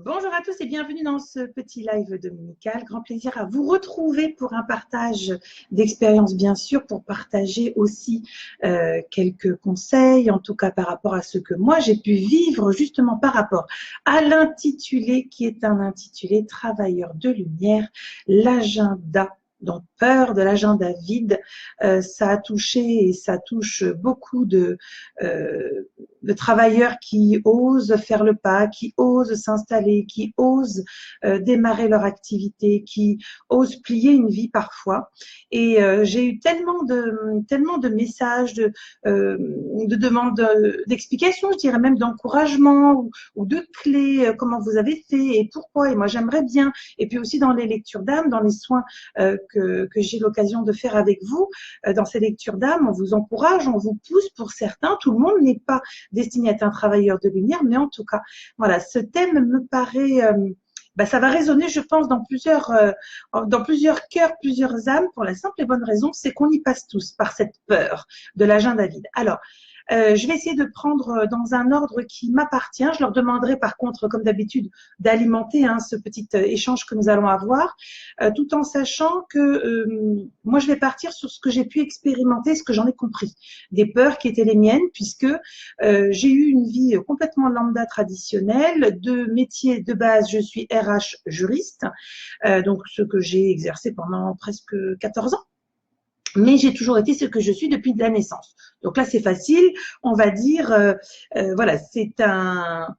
Bonjour à tous et bienvenue dans ce petit live dominical. Grand plaisir à vous retrouver pour un partage d'expériences, bien sûr, pour partager aussi quelques conseils, en tout cas par rapport à ce que moi j'ai pu vivre justement par rapport à l'intitulé qui est un intitulé Travailleurs de lumière, l'agenda. Donc, peur de l'agenda vide, ça a touché et ça touche beaucoup de travailleurs qui osent faire le pas, qui osent s'installer, qui osent démarrer leur activité, qui osent plier une vie parfois. Et j'ai eu tellement de messages, de demandes d'explications, je dirais même d'encouragement ou de clés, comment vous avez fait et pourquoi. Et moi, j'aimerais bien. Et puis aussi dans les lectures d'âme, dans les soins que j'ai l'occasion de faire avec vous, dans ces lectures d'âme, on vous encourage, on vous pousse pour certains. Tout le monde n'est pas destiné à être un travailleur de lumière, mais en tout cas, voilà, ce thème me paraît, ça va résonner, je pense, dans plusieurs cœurs, plusieurs âmes, pour la simple et bonne raison, c'est qu'on y passe tous par cette peur de l'agenda vide. Alors, je vais essayer de prendre dans un ordre qui m'appartient. Je leur demanderai par contre, comme d'habitude, d'alimenter ce petit échange que nous allons avoir, tout en sachant que moi, je vais partir sur ce que j'ai pu expérimenter, ce que j'en ai compris. Des peurs qui étaient les miennes, puisque j'ai eu une vie complètement lambda traditionnelle. De métier de base, je suis RH juriste, donc ce que j'ai exercé pendant presque 14 ans. Mais j'ai toujours été ce que je suis depuis la naissance. Donc là, c'est facile, on va dire, voilà, c'est un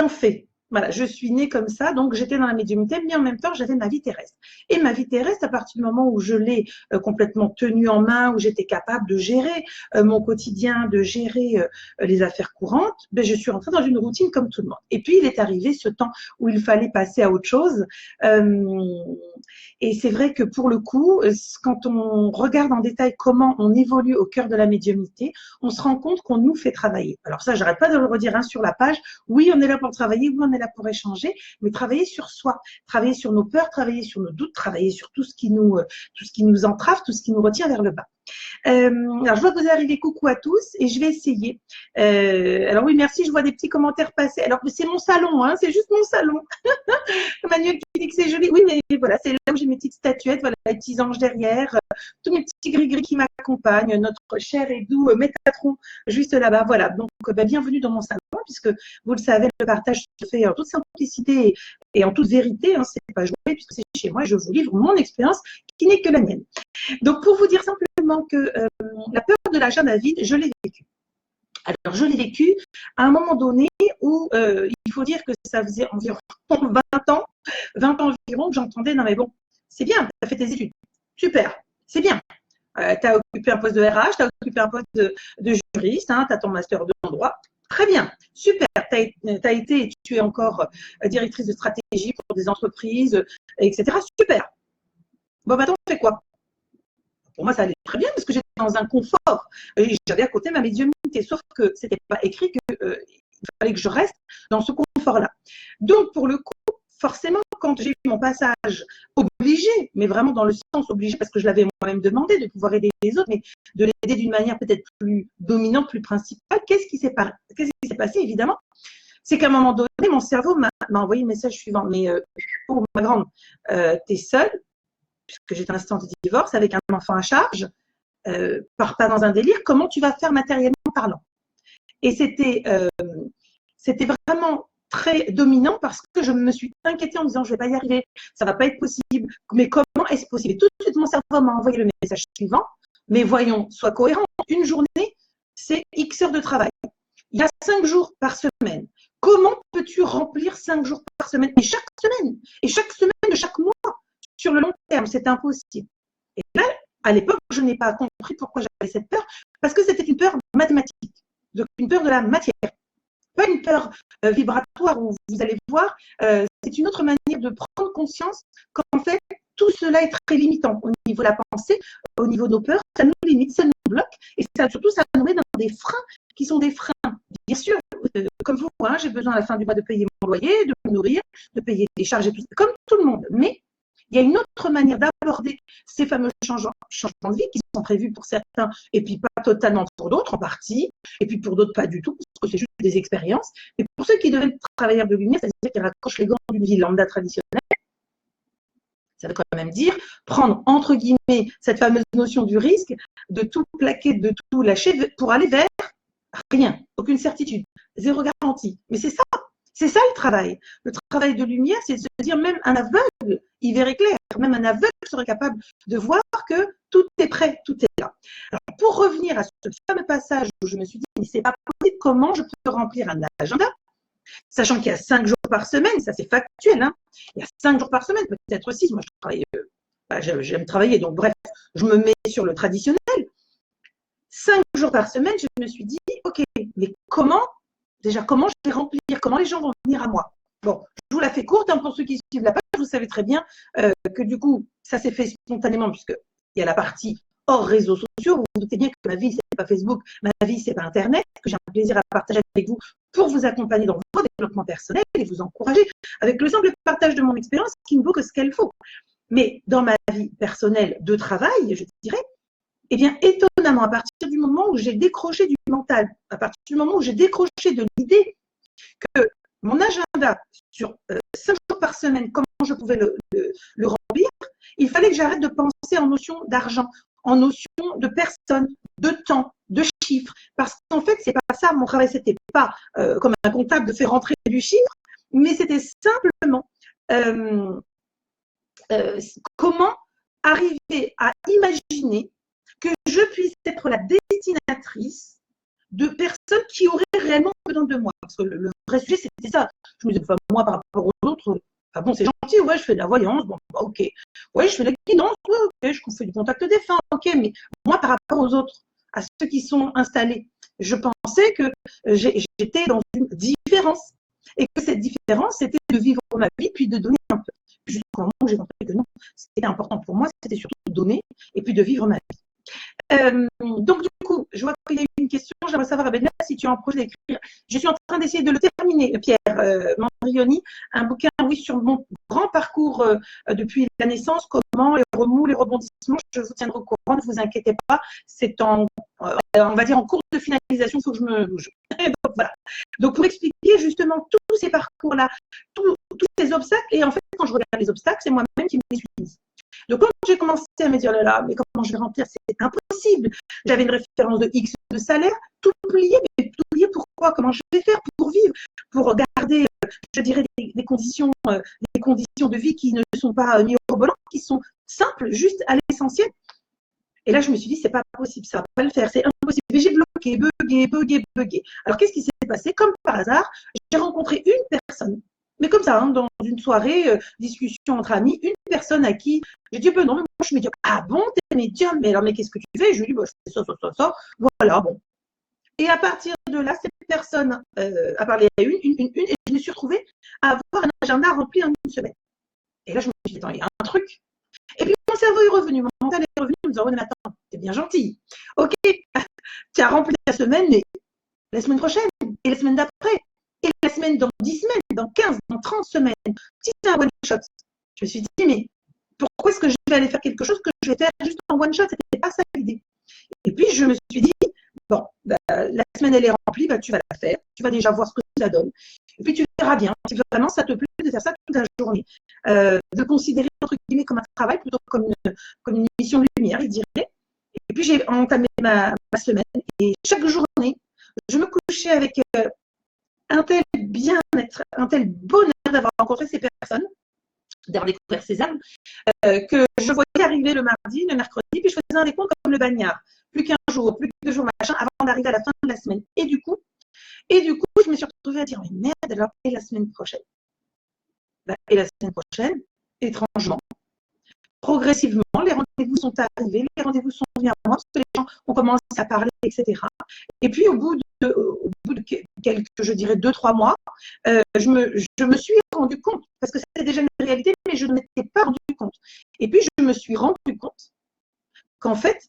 fait. Voilà, je suis née comme ça, donc j'étais dans la médiumnité, mais en même temps, j'avais ma vie terrestre. Et ma vie terrestre, à partir du moment où je l'ai complètement tenue en main, où j'étais capable de gérer mon quotidien, de gérer les affaires courantes, je suis rentrée dans une routine comme tout le monde. Et puis, il est arrivé ce temps où il fallait passer à autre chose. Et c'est vrai que pour le coup, quand on regarde en détail comment on évolue au cœur de la médiumnité, on se rend compte qu'on nous fait travailler. Alors ça, j'arrête pas de le redire sur la page. Oui, on est là pour travailler, oui, on est là pour échanger, mais travailler sur soi, travailler sur nos peurs, travailler sur nos doutes, travailler sur tout ce qui nous entrave, tout ce qui nous retient vers le bas. Alors, je vois que vous arrivez, coucou à tous, et je vais essayer. Alors oui, merci, je vois des petits commentaires passer. Alors, c'est mon salon, c'est juste mon salon. Manuel qui dit que c'est joli. Oui, mais voilà, c'est là où j'ai mes petites statuettes, voilà, les petits anges derrière, tous mes petits gris-gris qui m'accompagnent, notre cher et doux Métatron juste là-bas. Voilà, donc bienvenue dans mon salon, puisque vous le savez, le partage se fait en toute simplicité et en toute vérité. C'est pas joué, puisque c'est chez moi et je vous livre mon expérience qui n'est que la mienne. Donc, pour vous dire simplement que la peur de l'agenda vide, je l'ai vécue. Alors, je l'ai vécu à un moment donné où il faut dire que ça faisait environ 20 ans environ que j'entendais, non mais bon, c'est bien, tu as fait tes études, super, c'est bien. Tu as occupé un poste de RH, tu as occupé un poste de juriste, tu as ton master de droit, très bien, super, tu as été et tu es encore directrice de stratégie pour des entreprises, etc. Super. Bon, maintenant, on fait quoi? Pour moi, ça allait très bien parce que j'étais dans un confort. Et j'avais à côté ma médiumnité, sauf que ce n'était pas écrit qu'il fallait que je reste dans ce confort-là. Donc, pour le coup, forcément, quand j'ai eu mon passage obligé, mais vraiment dans le sens obligé, parce que je l'avais moi-même demandé de pouvoir aider les autres, mais de l'aider d'une manière peut-être plus dominante, plus principale, qu'est-ce qui s'est passé, évidemment? C'est qu'à un moment donné, mon cerveau m'a envoyé le message suivant. Mais oh, ma grande, t'es seule, puisque j'étais en instance de divorce avec un enfant à charge, pars pas dans un délire, comment tu vas faire matériellement parlant? Et c'était vraiment très dominant parce que je me suis inquiétée en me disant je vais pas y arriver, ça va pas être possible, mais comment est-ce possible? Et tout de suite mon cerveau m'a envoyé le message suivant, mais voyons, sois cohérent, une journée c'est X heures de travail, il y a 5 jours par semaine, comment peux-tu remplir 5 jours par semaine et chaque semaine de chaque mois sur le long terme? C'est impossible. Et là, à l'époque, je n'ai pas compris pourquoi j'avais cette peur, parce que c'était une peur mathématique, donc une peur de la matière. Pas une peur vibratoire où vous allez voir, c'est une autre manière de prendre conscience qu'en fait, tout cela est très limitant au niveau de la pensée, au niveau de nos peurs, ça nous limite, ça nous bloque et surtout ça nous met dans des freins qui sont des freins. Bien sûr, comme vous, j'ai besoin à la fin du mois de payer mon loyer, de me nourrir, de payer des charges et tout ça, comme tout le monde. Mais il y a une autre manière d'aborder ces fameux changements changements de vie qui sont prévus pour certains, et puis pas totalement pour d'autres, en partie, et puis pour d'autres pas du tout, parce que c'est juste des expériences. Et pour ceux qui deviennent travailleurs de lumière, c'est-à-dire qui raccrochent les gants d'une vie lambda traditionnelle, ça veut quand même dire prendre, entre guillemets, cette fameuse notion du risque, de tout plaquer, de tout lâcher pour aller vers rien, aucune certitude, zéro garantie. Mais c'est ça le travail. Le travail de lumière, c'est de se dire, même un aveugle, il verrait clair, même un aveugle serait capable de voir que tout est prêt, tout est là. Alors, pour revenir à ce fameux passage où je me suis dit, mais c'est pas possible, comment je peux remplir un agenda, sachant qu'il y a 5 jours par semaine, ça c'est factuel, hein. Il y a 5 jours par semaine, peut-être 6, moi je travaille, j'aime travailler, donc bref, je me mets sur le traditionnel. 5 jours par semaine, je me suis dit, ok, mais comment je vais remplir, comment les gens vont venir à moi? Bon, je vous la fais courte, hein, pour ceux qui suivent la page, vous savez très bien que du coup, ça s'est fait spontanément, puisqu'il y a la partie hors réseaux sociaux. Vous vous doutez bien que ma vie, c'est pas Facebook, ma vie, c'est pas Internet, que j'ai un plaisir à partager avec vous pour vous accompagner dans votre développement personnel et vous encourager avec le simple partage de mon expérience qui ne vaut que ce qu'elle faut. Mais dans ma vie personnelle de travail, je dirais, eh bien, étonnamment, à partir du moment où j'ai décroché du mental, à partir du moment où j'ai décroché de l'idée que mon agenda sur 5 jours par semaine, comment je pouvais le remplir, il fallait que j'arrête de penser en notion d'argent, en notion de personnes, de temps, de chiffres. Parce qu'en fait, c'est pas ça, mon travail, c'était pas comme un comptable de faire rentrer du chiffre, mais c'était simplement comment arriver à imaginer que je puisse être la destinatrice de personnes qui auraient réellement besoin de moi. Parce que le vrai sujet, c'était ça. Je me disais, enfin, moi, par rapport aux autres, enfin, bon, c'est gentil, ouais, je fais de la voyance, bon, bah, ok. Ouais, je fais de la guidance, ouais, ok, je fais du contact défunt, ok, mais moi, par rapport aux autres, à ceux qui sont installés, je pensais que j'étais dans une différence. Et que cette différence, c'était de vivre ma vie, puis de donner un peu. Jusqu'au moment où j'ai compris que non, c'était important pour moi, c'était surtout de donner, et puis de vivre ma vie. Donc, du coup, je vois qu'il y a eu une question. J'aimerais savoir, Abedna, si tu es en projet d'écrire. Je suis en train d'essayer de le terminer, Pierre Mandrioni, un bouquin, oui, sur mon grand parcours depuis la naissance, comment les remous, les rebondissements. Je vous tiendrai au courant, ne vous inquiétez pas. C'est en, on va dire, en cours de finalisation, il faut que je me bouge. Donc, voilà. Donc, pour expliquer justement tous ces parcours-là, tous ces obstacles, et en fait, quand je regarde les obstacles, c'est moi-même qui me les suis mis. Donc, quand j'ai commencé à me dire, là, mais comment je vais remplir, c'est impossible. J'avais une référence de X de salaire, tout oublié, mais tout oublié pourquoi, comment je vais faire pour vivre, pour garder, je dirais, des conditions de vie qui ne sont pas mirobolantes, qui sont simples, juste à l'essentiel. Et là, je me suis dit, c'est pas possible, ça va pas le faire, c'est impossible. Et j'ai bugué. Alors, qu'est-ce qui s'est passé? Comme par hasard, j'ai rencontré une personne, mais comme ça, hein, dans une soirée, discussion entre amis, une personne à qui j'ai dit, ben non, mais moi je suis médium. Ah bon, t'es médium? Mais alors, mais qu'est-ce que tu fais? Je lui ai dit, bah, je fais ça. Voilà, bon. Et à partir de là, cette personne a parlé à une, et je me suis retrouvée à avoir un agenda rempli en une semaine. Et là, je me suis dit, attends, il y a un truc. Et puis, mon cerveau est revenu, mon mental est revenu, en me disant, oh, mais attends, t'es bien gentil. Ok, tu as rempli la semaine, mais la semaine prochaine, et la semaine d'après, et la semaine dans 10 semaines, dans 15, dans 30 semaines, si c'est un one-shot, je me suis dit, mais pourquoi est-ce que je vais aller faire quelque chose que je vais faire juste en one-shot? C'était pas ça l'idée. Et puis, je me suis dit, bon, bah, la semaine, elle est remplie, bah, tu vas la faire, tu vas déjà voir ce que ça donne. Et puis, tu verras bien si vraiment ça te plaît de faire ça toute la journée. De considérer, entre guillemets, comme un travail plutôt que comme une mission de lumière, je dirais. Et puis, j'ai entamé ma semaine et chaque journée, je me couchais avec un tel bien-être, un tel bonheur d'avoir rencontré ces personnes, d'avoir découvert ces âmes, que je voyais arriver le mardi, le mercredi, puis je faisais un décompte comme le bagnard. Plus qu'un jour, plus que 2 jours, machin, avant d'arriver à la fin de la semaine. Et du coup, je me suis retrouvée à dire, mais merde, alors, et la semaine prochaine? Et la semaine prochaine, étrangement, progressivement, les rendez-vous sont arrivés, les rendez-vous sont venus à moi, parce que les gens ont commencé à parler, etc. Et puis, au bout de quelques, je dirais, 2-3 mois, je me suis rendu compte, parce que c'était déjà une réalité, mais je ne m'étais pas rendu compte. Et puis, je me suis rendu compte qu'en fait,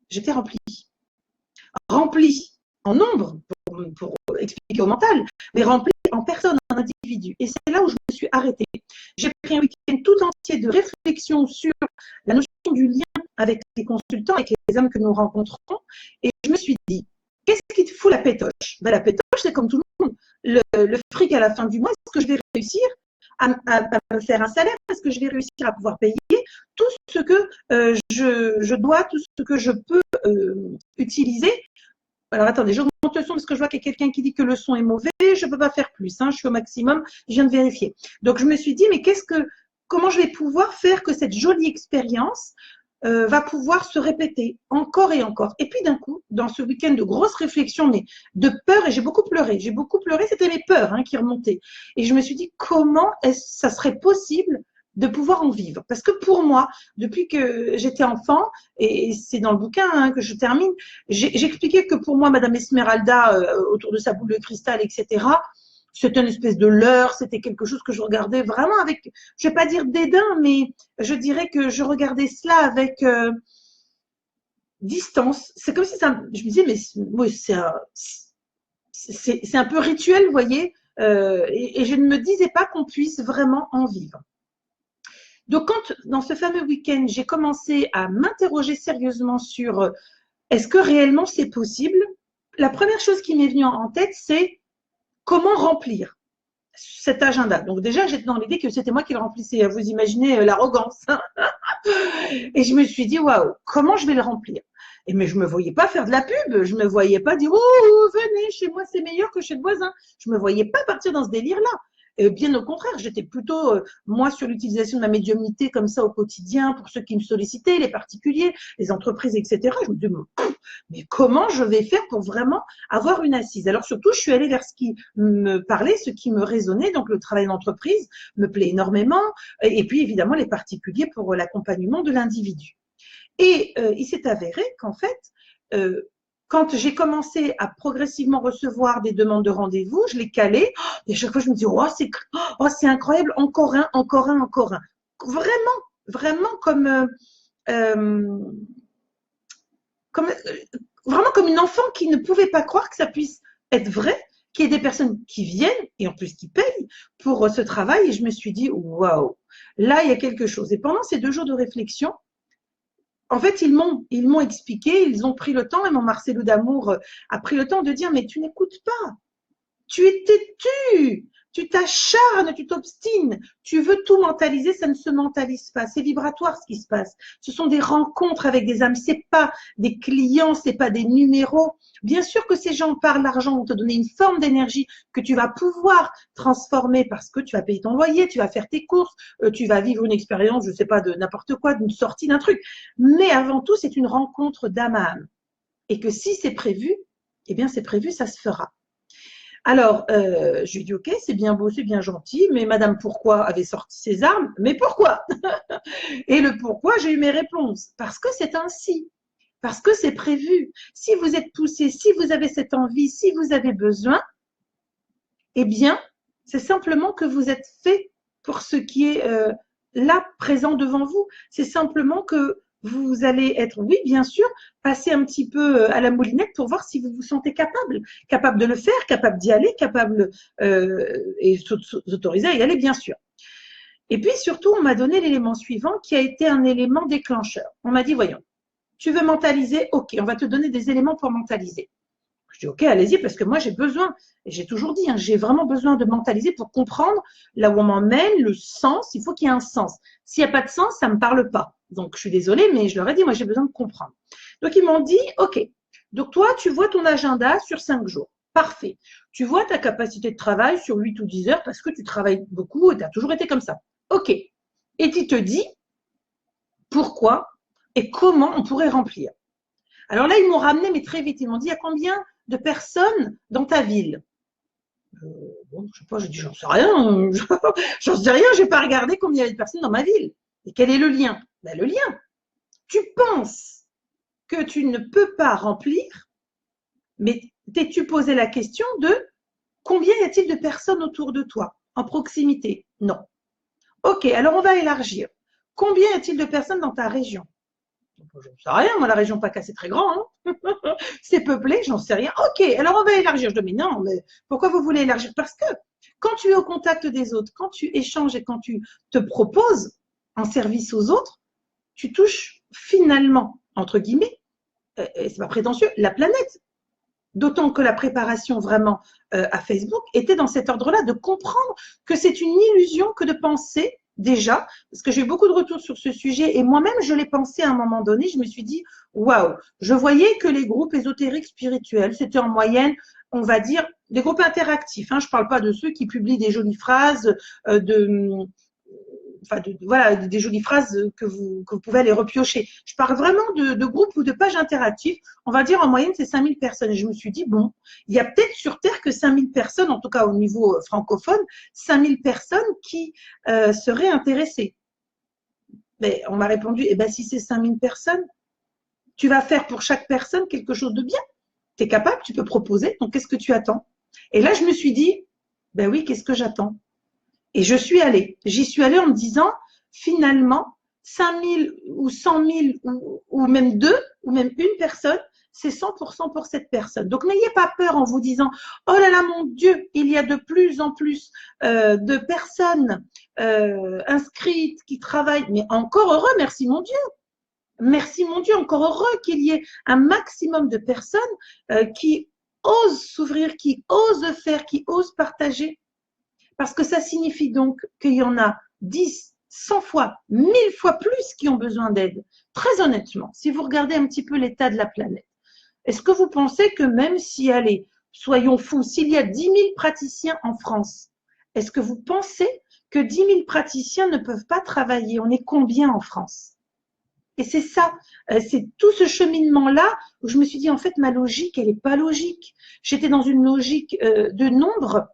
j'étais remplie en nombre, pour expliquer au mental, mais remplie en personne, en individu. Et c'est là où je me suis arrêtée. J'ai pris un week-end tout entier de réflexion sur la notion du lien avec les consultants, avec les hommes que nous rencontrons. Et je me suis dit, qu'est-ce qui te fout la pétoche? Ben, la pétoche, c'est comme tout le monde. Le fric à la fin du mois, est-ce que je vais réussir à me faire un salaire? Est-ce que je vais réussir à pouvoir payer tout ce que je dois, tout ce que je peux utiliser? Alors attendez, j'augmente le son parce que je vois qu'il y a quelqu'un qui dit que le son est mauvais. Je ne peux pas faire plus, hein, je suis au maximum, je viens de vérifier. Donc je me suis dit, mais comment je vais pouvoir faire que cette jolie expérience va pouvoir se répéter encore et encore. Et puis d'un coup, dans ce week-end de grosses réflexions, mais de peur, et j'ai beaucoup pleuré, c'était mes peurs qui remontaient. Et je me suis dit, comment ça serait possible de pouvoir en vivre? Parce que pour moi, depuis que j'étais enfant, et c'est dans le bouquin que je termine, j'expliquais que pour moi, Madame Esmeralda, autour de sa boule de cristal, etc., c'était une espèce de leurre, c'était quelque chose que je regardais vraiment avec, je vais pas dire dédain, mais je dirais que je regardais cela avec distance. C'est comme si ça, je me disais, mais oui, c'est un peu rituel, vous voyez, et je ne me disais pas qu'on puisse vraiment en vivre. Donc, quand, dans ce fameux week-end, j'ai commencé à m'interroger sérieusement sur est-ce que réellement c'est possible, la première chose qui m'est venue en tête, c'est comment remplir cet agenda. Donc déjà, j'étais dans l'idée que c'était moi qui le remplissais. Vous imaginez l'arrogance. Et je me suis dit, waouh, comment je vais le remplir? Et mais je me voyais pas faire de la pub. Je me voyais pas dire, oh, venez, chez moi, c'est meilleur que chez le voisin. Je me voyais pas partir dans ce délire-là. Et bien au contraire, j'étais plutôt, moi, sur l'utilisation de ma médiumnité comme ça au quotidien pour ceux qui me sollicitaient, les particuliers, les entreprises, etc. Je me disais, mais comment je vais faire pour vraiment avoir une assise? Alors surtout, je suis allée vers ce qui me parlait, ce qui me résonnait. Donc le travail d'entreprise me plaît énormément. Et puis évidemment, les particuliers pour l'accompagnement de l'individu. Et il s'est avéré qu'en fait, quand j'ai commencé à progressivement recevoir des demandes de rendez-vous, je les calais. Et à chaque fois, je me dis, c'est incroyable, encore un, encore un, encore un. Vraiment, vraiment vraiment comme une enfant qui ne pouvait pas croire que ça puisse être vrai, qu'il y ait des personnes qui viennent et en plus qui payent pour ce travail. Et je me suis dit, waouh, là, il y a quelque chose. Et pendant ces 2 jours de réflexion, en fait, ils m'ont expliqué, ils ont pris le temps, et mon Marcelo d'amour a pris le temps de dire, mais tu n'écoutes pas, tu es têtu, tu t'acharnes, tu t'obstines, tu veux tout mentaliser, ça ne se mentalise pas, c'est vibratoire ce qui se passe. Ce sont des rencontres avec des âmes, c'est pas des clients, c'est pas des numéros. Bien sûr que ces gens par l'argent vont te donner une forme d'énergie que tu vas pouvoir transformer parce que tu vas payer ton loyer, tu vas faire tes courses, tu vas vivre une expérience, je sais pas, de n'importe quoi, d'une sortie, d'un truc. Mais avant tout, c'est une rencontre d'âme à âme. Et que si c'est prévu, eh bien c'est prévu, ça se fera. Alors, je lui ai dit, ok, c'est bien beau, c'est bien gentil, mais Madame Pourquoi avait sorti ses armes, mais pourquoi? Et le pourquoi, j'ai eu mes réponses. Parce que c'est ainsi, parce que c'est prévu. Si vous êtes poussé, si vous avez cette envie, si vous avez besoin, eh bien, c'est simplement que vous êtes fait pour ce qui est là, présent devant vous. C'est simplement que vous allez être, oui, bien sûr, passer un petit peu à la moulinette pour voir si vous vous sentez capable de le faire, capable d'y aller, capable et s'autoriser à y aller, bien sûr. Et puis surtout, on m'a donné l'élément suivant qui a été un élément déclencheur. On m'a dit, voyons, tu veux mentaliser? Ok, on va te donner des éléments pour mentaliser. Je dis, ok, allez-y, parce que moi, j'ai besoin, et j'ai toujours dit, j'ai vraiment besoin de mentaliser pour comprendre là où on m'emmène, le sens, il faut qu'il y ait un sens. S'il n'y a pas de sens, ça ne me parle pas. Donc, je suis désolée, mais je leur ai dit, moi, j'ai besoin de comprendre. Donc, ils m'ont dit, ok, donc toi, tu vois ton agenda sur 5 jours. Parfait. Tu vois ta capacité de travail sur 8 ou 10 heures parce que tu travailles beaucoup et tu as toujours été comme ça. Ok. Et tu te dis pourquoi et comment on pourrait remplir. Alors là, ils m'ont ramené, mais très vite. Ils m'ont dit, il y a combien de personnes dans ta ville? Bon, je sais pas, j'ai dit, j'en sais rien. J'en sais rien, je n'ai pas regardé combien il y avait de personnes dans ma ville. Et quel est le lien? Ben, le lien. Tu penses que tu ne peux pas remplir, mais t'es-tu posé la question de combien y a-t-il de personnes autour de toi, en proximité? Non. Ok, alors on va élargir. Combien y a-t-il de personnes dans ta région? Je ne sais rien, moi la région PACA c'est très grand, hein. C'est peuplé, j'en sais rien. Ok, alors on va élargir. Je dis mais non, mais pourquoi vous voulez élargir? Parce que quand tu es au contact des autres, quand tu échanges et quand tu te proposes en service aux autres, tu touches finalement, entre guillemets, c'est pas prétentieux, la planète. D'autant que la préparation vraiment à Facebook était dans cet ordre-là, de comprendre que c'est une illusion que de penser déjà, parce que j'ai eu beaucoup de retours sur ce sujet et moi-même je l'ai pensé à un moment donné, je me suis dit waouh, je voyais que les groupes ésotériques spirituels, c'était en moyenne, on va dire, des groupes interactifs, hein, je ne parle pas de ceux qui publient des jolies phrases voilà, des jolies phrases que vous pouvez aller repiocher. Je parle vraiment de groupes ou de pages interactives. On va dire en moyenne, c'est 5000 personnes. Et je me suis dit, bon, il y a peut-être sur Terre que 5000 personnes, en tout cas au niveau francophone, 5000 personnes qui seraient intéressées. Mais on m'a répondu, eh ben, si c'est 5000 personnes, tu vas faire pour chaque personne quelque chose de bien. Tu es capable, tu peux proposer, donc qu'est-ce que tu attends? Et là, je me suis dit, ben oui, qu'est-ce que j'attends? Et je suis allée. J'y suis allée en me disant, finalement, 5000 ou 100 000 ou même deux, ou même une personne, c'est 100% pour cette personne. Donc, n'ayez pas peur en vous disant, oh là là, mon Dieu, il y a de plus en plus de personnes inscrites qui travaillent. Mais encore heureux, merci mon Dieu. Merci mon Dieu, encore heureux qu'il y ait un maximum de personnes qui osent s'ouvrir, qui osent faire, qui osent partager. Parce que ça signifie donc qu'il y en a 10, 100 fois, 1000 fois plus qui ont besoin d'aide. Très honnêtement, si vous regardez un petit peu l'état de la planète, est-ce que vous pensez que même si, allez, soyons fous, s'il y a 10 000 praticiens en France, est-ce que vous pensez que 10 000 praticiens ne peuvent pas travailler? On est combien en France? Et c'est ça, c'est tout ce cheminement-là où je me suis dit, en fait, ma logique, elle n'est pas logique. J'étais dans une logique de nombre.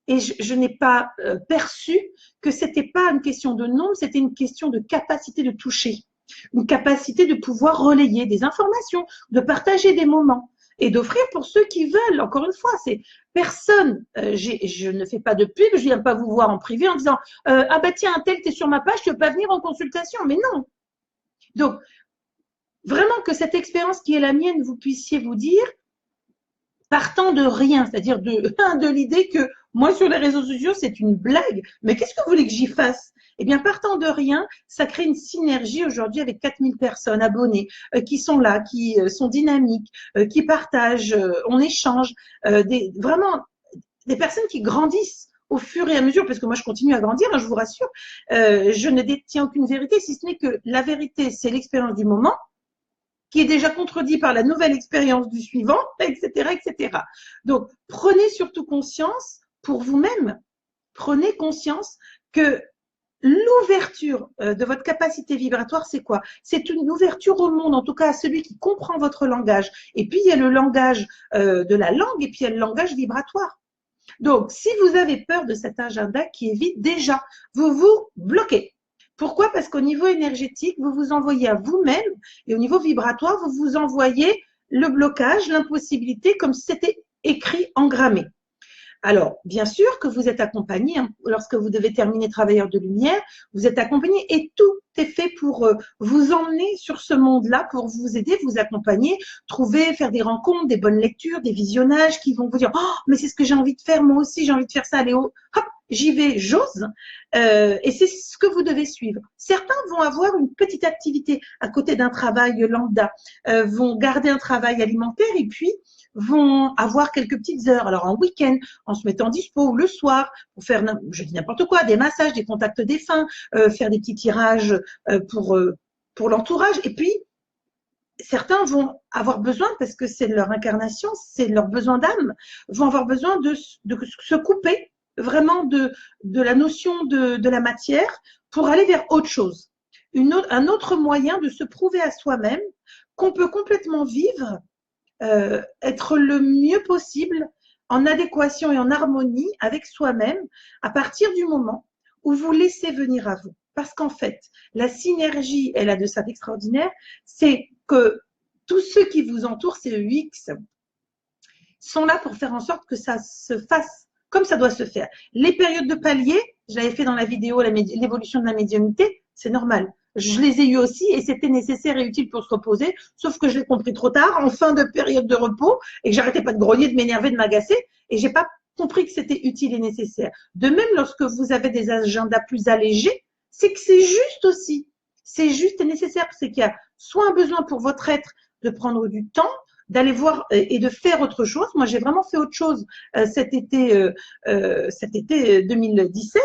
Et je n'ai pas perçu que c'était pas une question de nombre, c'était une question de capacité de toucher, une capacité de pouvoir relayer des informations, de partager des moments et d'offrir pour ceux qui veulent. Encore une fois, c'est personne. Je ne fais pas de pub, je viens pas vous voir en privé en disant ah bah tiens un tel t'es sur ma page, tu veux pas venir en consultation? Mais non. Donc vraiment que cette expérience qui est la mienne, vous puissiez vous dire partant de rien, c'est-à-dire de l'idée que moi sur les réseaux sociaux c'est une blague, mais qu'est-ce que vous voulez que j'y fasse? Eh bien partant de rien, ça crée une synergie aujourd'hui avec 4000 personnes abonnées qui sont là, qui sont dynamiques, qui partagent, on échange, vraiment des personnes qui grandissent au fur et à mesure, parce que moi je continue à grandir, hein, je vous rassure, je ne détiens aucune vérité, si ce n'est que la vérité c'est l'expérience du moment, qui est déjà contredit par la nouvelle expérience du suivant, etc., etc. Donc, prenez surtout conscience pour vous-même, prenez conscience que l'ouverture de votre capacité vibratoire, c'est quoi? C'est une ouverture au monde, en tout cas à celui qui comprend votre langage. Et puis, il y a le langage de la langue et puis il y a le langage vibratoire. Donc, si vous avez peur de cet agenda qui évite déjà, vous vous bloquez. Pourquoi? Parce qu'au niveau énergétique, vous vous envoyez à vous-même et au niveau vibratoire, vous vous envoyez le blocage, l'impossibilité, comme si c'était écrit, engrammé. Alors, bien sûr que vous êtes accompagné, hein, lorsque vous devez terminer Travailleur de Lumière, vous êtes accompagné et tout est fait pour vous emmener sur ce monde-là, pour vous aider, vous accompagner, trouver, faire des rencontres, des bonnes lectures, des visionnages qui vont vous dire « Oh, mais c'est ce que j'ai envie de faire, moi aussi j'ai envie de faire ça, allez, hop, j'y vais, j'ose ». Et c'est ce que vous devez suivre. Certains vont avoir une petite activité à côté d'un travail lambda, vont garder un travail alimentaire et puis vont avoir quelques petites heures, alors en week-end, en se mettant dispo ou le soir, pour faire, je dis n'importe quoi, des massages, des contacts défunts, faire des petits tirages pour l'entourage. Et puis, certains vont avoir besoin, parce que c'est leur incarnation, c'est leur besoin d'âme, vont avoir besoin de se couper vraiment de la notion de la matière pour aller vers autre chose. Un autre moyen de se prouver à soi-même qu'on peut complètement vivre, être le mieux possible en adéquation et en harmonie avec soi-même à partir du moment où vous laissez venir à vous. Parce qu'en fait, la synergie, elle a de ça d'extraordinaire, c'est que tous ceux qui vous entourent, ces UX, sont là pour faire en sorte que ça se fasse comme ça doit se faire. Les périodes de palier, je l'avais fait dans la vidéo, l'évolution de la médiumnité, c'est normal. Je les ai eues aussi et c'était nécessaire et utile pour se reposer, sauf que je l'ai compris trop tard, en fin de période de repos, et que j'arrêtais pas de grogner, de m'énerver, de m'agacer, et j'ai pas compris que c'était utile et nécessaire. De même, lorsque vous avez des agendas plus allégés, c'est que c'est juste aussi. C'est juste et nécessaire. C'est qu'il y a soit un besoin pour votre être de prendre du temps, d'aller voir et de faire autre chose. Moi, j'ai vraiment fait autre chose cet été 2017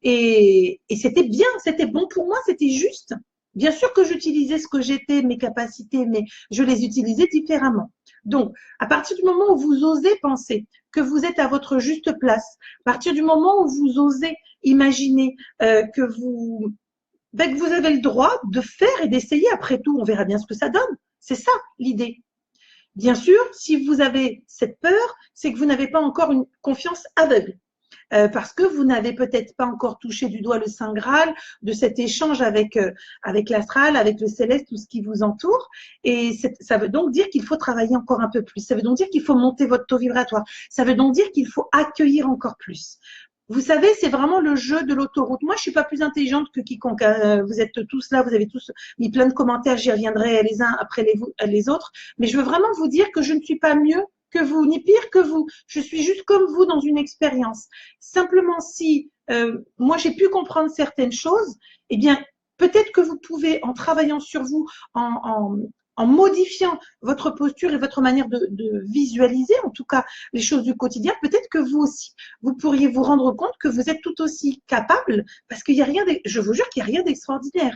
et c'était bien, c'était bon pour moi, c'était juste. Bien sûr que j'utilisais ce que j'étais, mes capacités, mais je les utilisais différemment. Donc, à partir du moment où vous osez penser que vous êtes à votre juste place, à partir du moment où vous osez imaginer que vous avez le droit de faire et d'essayer, après tout, on verra bien ce que ça donne. C'est ça l'idée. Bien sûr, si vous avez cette peur, c'est que vous n'avez pas encore une confiance aveugle. Parce que vous n'avez peut-être pas encore touché du doigt le Saint Graal de cet échange avec l'astral, avec le céleste, tout ce qui vous entoure. Et ça veut donc dire qu'il faut travailler encore un peu plus. Ça veut donc dire qu'il faut monter votre taux vibratoire. Ça veut donc dire qu'il faut accueillir encore plus. Vous savez, c'est vraiment le jeu de l'autoroute. Moi, je suis pas plus intelligente que quiconque. Vous êtes tous là, vous avez tous mis plein de commentaires. J'y reviendrai les uns après les autres. Mais je veux vraiment vous dire que je ne suis pas mieux que vous, ni pire que vous. Je suis juste comme vous dans une expérience. Simplement, si moi j'ai pu comprendre certaines choses, eh bien, peut-être que vous pouvez, en travaillant sur vous, en modifiant votre posture et votre manière de visualiser, en tout cas les choses du quotidien, peut-être que vous aussi, vous pourriez vous rendre compte que vous êtes tout aussi capable, parce qu'il y a rien, je vous jure qu'il n'y a rien d'extraordinaire.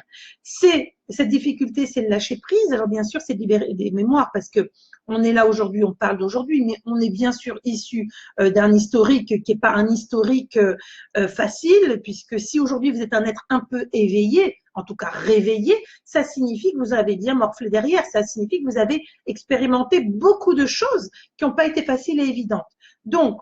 Cette difficulté, c'est le lâcher prise. Alors bien sûr, c'est de libérer des mémoires, parce que on est là aujourd'hui, on parle d'aujourd'hui, mais on est bien sûr issu d'un historique qui n'est pas un historique facile, puisque si aujourd'hui vous êtes un être un peu éveillé, en tout cas réveillé, ça signifie que vous avez bien morflé derrière, ça signifie que vous avez expérimenté beaucoup de choses qui n'ont pas été faciles et évidentes. Donc,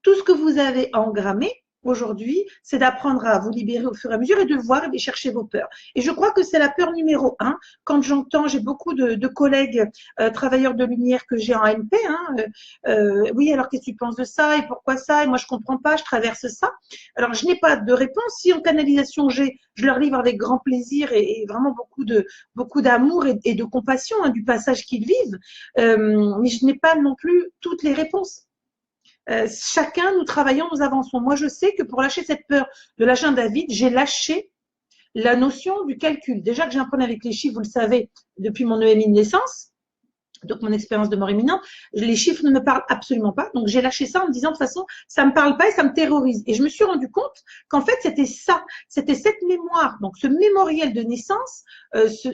tout ce que vous avez engrammé aujourd'hui, c'est d'apprendre à vous libérer au fur et à mesure et de voir et de chercher vos peurs. Et je crois que c'est la peur numéro un. Quand j'ai beaucoup de collègues travailleurs de lumière que j'ai en MP. Oui, alors qu'est-ce que tu penses de ça et pourquoi ça? Et moi, je comprends pas, je traverse ça. Alors, je n'ai pas de réponse. Si en canalisation, je leur livre avec grand plaisir et vraiment beaucoup d'amour et de compassion du passage qu'ils vivent. Mais je n'ai pas non plus toutes les réponses. Chacun, nous travaillons, nous avançons. Moi, je sais que pour lâcher cette peur de l'agenda vide, j'ai lâché la notion du calcul. Déjà que j'ai un problème avec les chiffres, vous le savez, depuis mon EMI de naissance, donc mon expérience de mort imminente, les chiffres ne me parlent absolument pas. Donc j'ai lâché ça en me disant de toute façon, ça me parle pas et ça me terrorise. Et je me suis rendu compte qu'en fait c'était ça, c'était cette mémoire, donc ce mémoriel de naissance,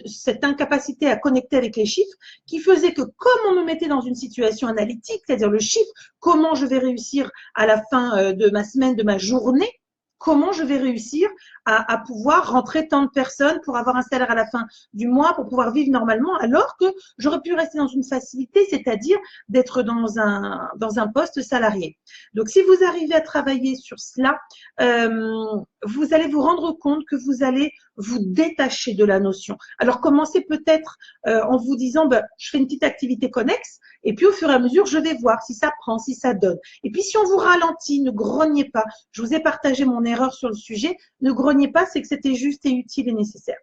cette incapacité à connecter avec les chiffres, qui faisait que comme on me mettait dans une situation analytique, c'est-à-dire le chiffre, comment je vais réussir à la fin de ma semaine, de ma journée, comment je vais réussir à pouvoir rentrer tant de personnes pour avoir un salaire à la fin du mois, pour pouvoir vivre normalement, alors que j'aurais pu rester dans une facilité, c'est-à-dire d'être dans un poste salarié. Donc, si vous arrivez à travailler sur cela, vous allez vous rendre compte que vous allez vous détacher de la notion. Alors, commencez peut-être en vous disant, je fais une petite activité connexe, et puis au fur et à mesure, je vais voir si ça prend, si ça donne. Et puis, si on vous ralentit, ne grognez pas. Je vous ai partagé mon erreur sur le sujet. Ne grognez pas, c'est que c'était juste et utile et nécessaire.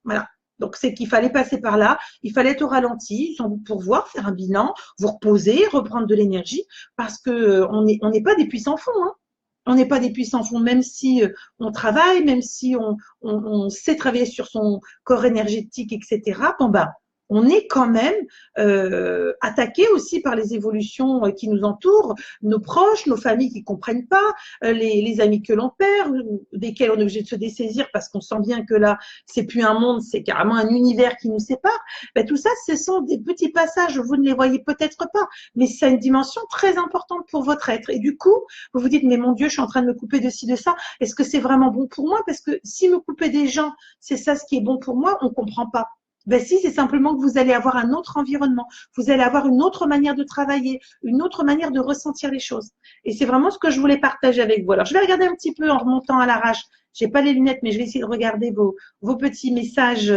Voilà. Donc, c'est qu'il fallait passer par là, il fallait être au ralenti, sans vous pourvoir, faire un bilan, vous reposer, reprendre de l'énergie, parce que on n'est pas des puissants fonds, hein. On n'est pas des puissants fonds, même si on travaille, même si on sait travailler sur son corps énergétique, etc. Bon, on est quand même attaqué aussi par les évolutions qui nous entourent, nos proches, nos familles qui comprennent pas, les amis que l'on perd, desquels on est obligé de se dessaisir parce qu'on sent bien que là, c'est plus un monde, c'est carrément un univers qui nous sépare. Tout ça, ce sont des petits passages, vous ne les voyez peut-être pas, mais c'est une dimension très importante pour votre être. Et du coup, vous vous dites, mais mon Dieu, je suis en train de me couper de ci, de ça. Est-ce que c'est vraiment bon pour moi? Parce que si me couper des gens, c'est ça ce qui est bon pour moi, on comprend pas. Si, c'est simplement que vous allez avoir un autre environnement, vous allez avoir une autre manière de travailler, une autre manière de ressentir les choses. Et c'est vraiment ce que je voulais partager avec vous. Alors, je vais regarder un petit peu en remontant à l'arrache. J'ai pas les lunettes, mais je vais essayer de regarder vos petits messages.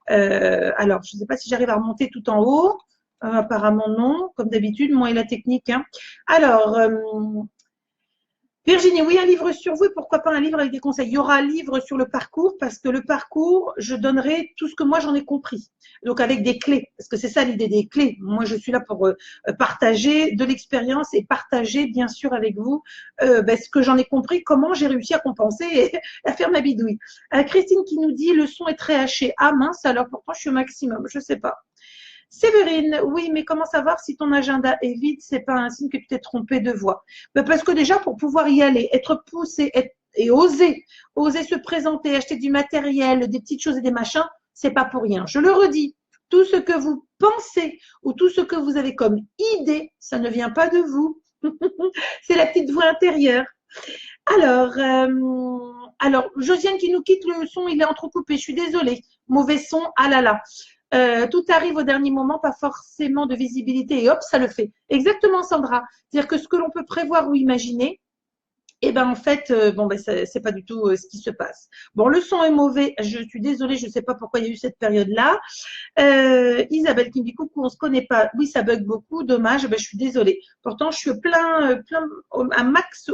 Alors, je ne sais pas si j'arrive à remonter tout en haut. Apparemment non, comme d'habitude, moi et la technique. Alors, Virginie, oui, un livre sur vous et pourquoi pas un livre avec des conseils. Il y aura un livre sur le parcours parce que le parcours, je donnerai tout ce que moi j'en ai compris. Donc avec des clés, parce que c'est ça l'idée des clés. Moi, je suis là pour partager de l'expérience et partager bien sûr avec vous ce que j'en ai compris, comment j'ai réussi à compenser et à faire ma bidouille. Christine qui nous dit le son est très haché. Ah mince, alors pourtant je suis au maximum, je sais pas. Séverine, oui, mais comment savoir si ton agenda est vide? C'est pas un signe que tu t'es trompé de voie. Ben parce que déjà, pour pouvoir y aller, être poussé et oser se présenter, acheter du matériel, des petites choses et des machins, c'est pas pour rien. Je le redis, tout ce que vous pensez ou tout ce que vous avez comme idée, ça ne vient pas de vous. C'est la petite voix intérieure. Alors, Josiane qui nous quitte, le son, il est entrecoupé. Je suis désolée. Mauvais son, ah là là. Tout arrive au dernier moment, pas forcément de visibilité, et hop, ça le fait. Exactement, Sandra. C'est-à-dire que ce que l'on peut prévoir ou imaginer, eh ben en fait, c'est pas du tout ce qui se passe. Bon, le son est mauvais. Je suis désolée, je ne sais pas pourquoi il y a eu cette période-là. Isabelle qui me dit coucou, on se connaît pas. Oui, ça bug beaucoup, dommage. Ben, je suis désolée. Pourtant, je suis plein, un max